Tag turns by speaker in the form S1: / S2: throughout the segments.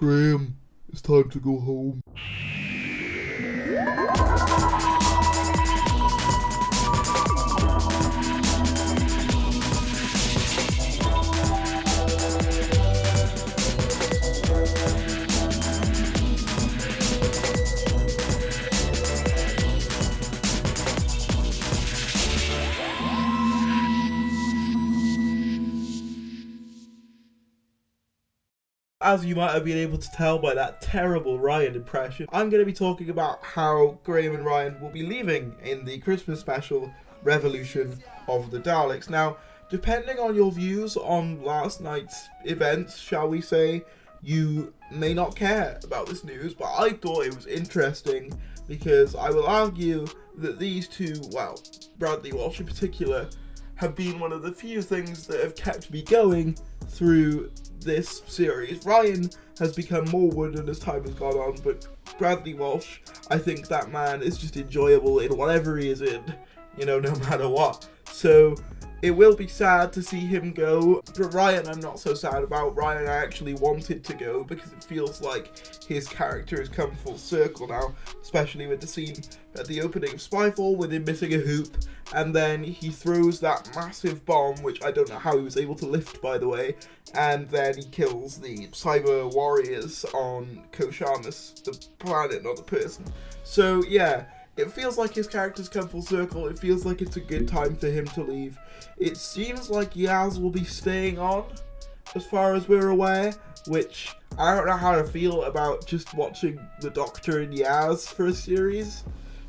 S1: Graham, it's time to go home. As you might have been able to tell by that terrible Ryan impression, I'm going to be talking about how Graham and Ryan will be leaving in the Christmas special Revolution of the Daleks. Now, depending on your views on last night's events, shall we say, you may not care about this news, but I thought it was interesting because I will argue that these two, well, Bradley Walsh in particular, have been one of the few things that have kept me going through this series. Ryan has become more wooden as time has gone on, but Bradley Walsh, I think that man is just enjoyable in whatever he is in, no matter what. So it will be sad to see him go, but Ryan I'm not so sad about. Ryan I actually wanted to go because it feels like his character has come full circle now, especially with the scene at the opening of Spyfall with him missing a hoop, and then he throws that massive bomb, which I don't know how he was able to lift, by the way, and then he kills the cyber warriors on Koshamus, the planet, not the person. So yeah, it feels like his character's come full circle. It feels like it's a good time for him to leave. It seems like Yaz will be staying on, as far as we're aware, which I don't know how to feel about just watching the Doctor and Yaz for a series.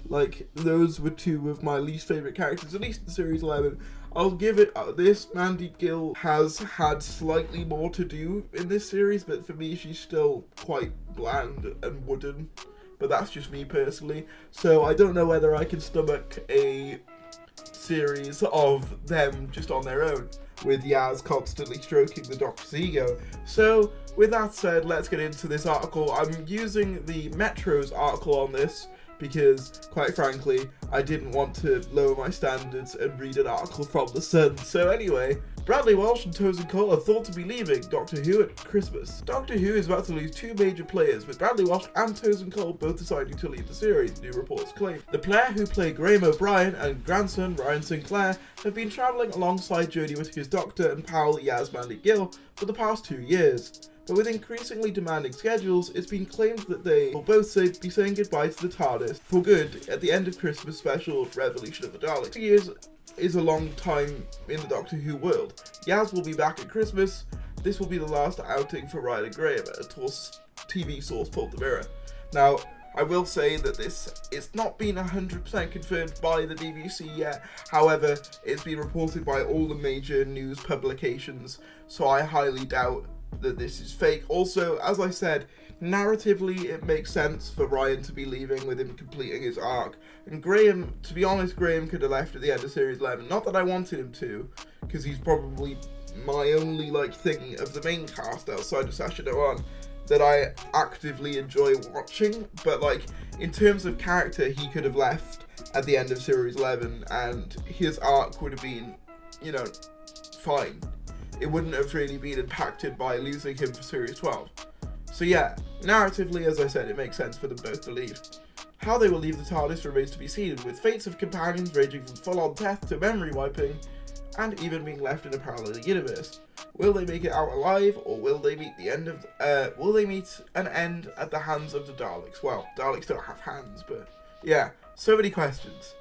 S1: Like, those were two of my least favourite characters, at least in Series 11. I'll give it this. Mandy Gill has had slightly more to do in this series, but for me she's still quite bland and wooden. But that's just me personally. So I don't know whether I can stomach a series of them just on their own, with Yaz constantly stroking the Doctor's ego. So with that said, let's get into this article. I'm using the Metro's article on this because, quite frankly, I didn't want to lower my standards and read an article from The Sun. So anyway, Bradley Walsh and Tosin Cole are thought to be leaving Doctor Who at Christmas. Doctor Who is about to lose two major players, with Bradley Walsh and Tosin Cole both deciding to leave the series, new reports claim. The pair who play Graham O'Brien and grandson Ryan Sinclair have been travelling alongside Jodie Whittaker's Doctor and pal Yaz Mandy Gill for the past 2 years. But with increasingly demanding schedules, it's been claimed that they will both be saying goodbye to the TARDIS for good at the end of Christmas special Revolution of the Daleks. 2 years is a long time in the Doctor Who world. Yaz will be back at Christmas. This will be the last outing for Ryan and Graham, a TV source told The Mirror. Now, I will say that it's not been 100% confirmed by the BBC yet. However, it's been reported by all the major news publications, so I highly doubt that this is fake. Also, as I said, narratively it makes sense for Ryan to be leaving with him completing his arc. And Graham, to be honest, Graham could have left at the end of Series 11. Not that I wanted him to, because he's probably my only thing of the main cast outside of Sacha Dhawan that I actively enjoy watching. But in terms of character, he could have left at the end of Series 11 and his arc would have been, fine. It wouldn't have really been impacted by losing him for Series 12. So yeah, narratively, as I said, it makes sense for them both to leave. How they will leave the TARDIS remains to be seen, with fates of companions ranging from full-on death to memory wiping, and even being left in a parallel universe. Will they make it out alive, or will they meet an end at the hands of the Daleks? Well, Daleks don't have hands, but yeah, so many questions.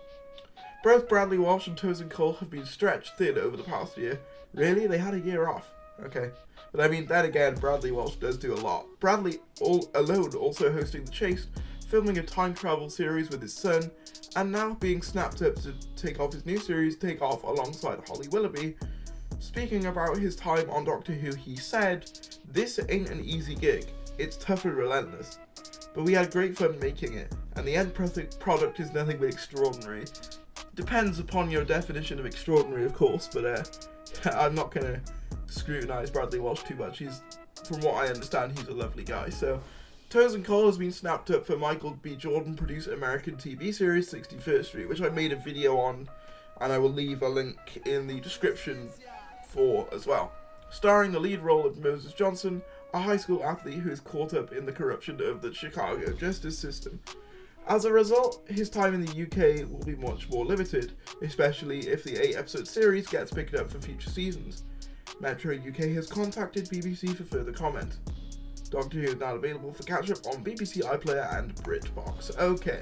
S1: Both Bradley Walsh and Tosin Cole have been stretched thin over the past year. Really? They had a year off. Okay. But I mean, then again, Bradley Walsh does do a lot. Bradley alone also hosting The Chase, filming a time travel series with his son, and now being snapped up to take off his new series, Take Off, alongside Holly Willoughby. Speaking about his time on Doctor Who, he said, "This ain't an easy gig. It's tough and relentless. But we had great fun making it, and the end product is nothing but extraordinary." Depends upon your definition of extraordinary, of course, but I'm not going to scrutinise Bradley Walsh too much. From what I understand, he's a lovely guy. So, Tosin Cole has been snapped up for Michael B. Jordan produced American TV series 61st Street, which I made a video on, and I will leave a link in the description for as well. Starring the lead role of Moses Johnson, a high school athlete who is caught up in the corruption of the Chicago justice system. As a result, his time in the UK will be much more limited, especially if the 8-episode series gets picked up for future seasons. Metro UK has contacted BBC for further comment. Doctor Who is now available for catch-up on BBC iPlayer and BritBox. Okay.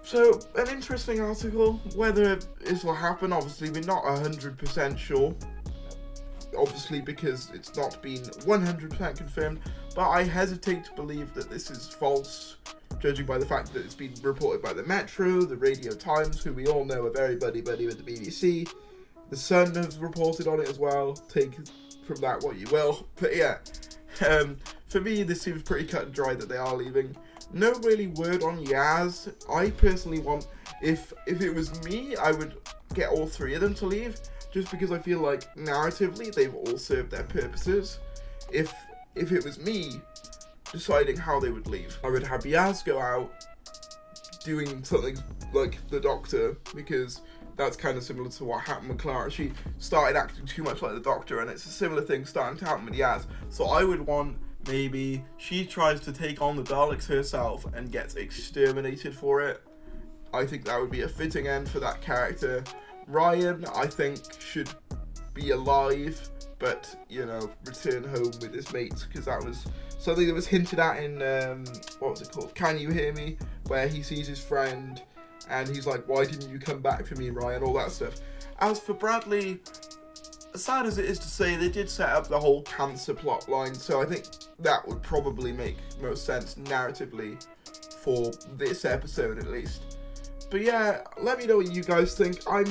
S1: So, an interesting article. Whether this will happen, obviously, we're not 100% sure. Obviously, because it's not been 100% confirmed, but I hesitate to believe that this is false, judging by the fact that it's been reported by the Metro, the Radio Times, who we all know are very buddy-buddy with the BBC. The Sun have reported on it as well. Take from that what you will. But yeah, for me, this seems pretty cut and dry that they are leaving. No really word on Yaz. I personally want, if it was me, I would get all three of them to leave, just because I feel like narratively they've all served their purposes. If it was me deciding how they would leave, I would have Yaz go out doing something like the Doctor, because that's kind of similar to what happened with Clara. She started acting too much like the Doctor, and it's a similar thing starting to happen with Yaz. So I would want, maybe she tries to take on the Daleks herself and gets exterminated for it. I think that would be a fitting end for that character. Ryan, I think, should be alive, but, you know, return home with his mates, because that was something that was hinted at in, what was it called? Can You Hear Me? Where he sees his friend, and he's like, why didn't you come back for me, Ryan? All that stuff. As for Bradley, as sad as it is to say, they did set up the whole cancer plot line, so I think that would probably make most sense narratively for this episode, at least. But yeah, let me know what you guys think. I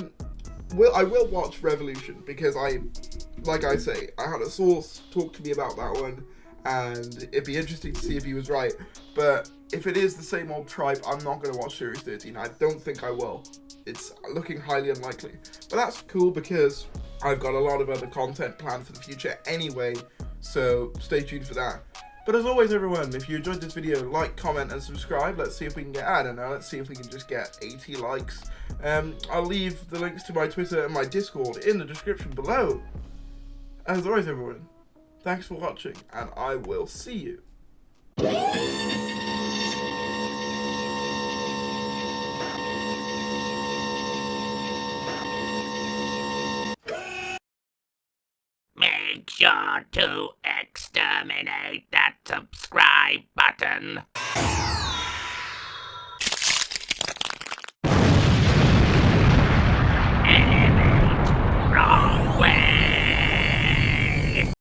S1: will watch Revolution, because like I say, I had a source talk to me about that one, and it'd be interesting to see if he was right. But if it is the same old tripe, I'm not going to watch Series 13. I don't think I will. It's looking highly unlikely. But that's cool, because I've got a lot of other content planned for the future anyway, so stay tuned for that. But as always, everyone, if you enjoyed this video, like, comment, and subscribe. Let's see if we can get, I don't know, let's see if we can just get 80 likes. I'll leave the links to my Twitter and my Discord in the description below. As always, everyone, thanks for watching, and I will see you.
S2: Make sure to exterminate that subscribe button.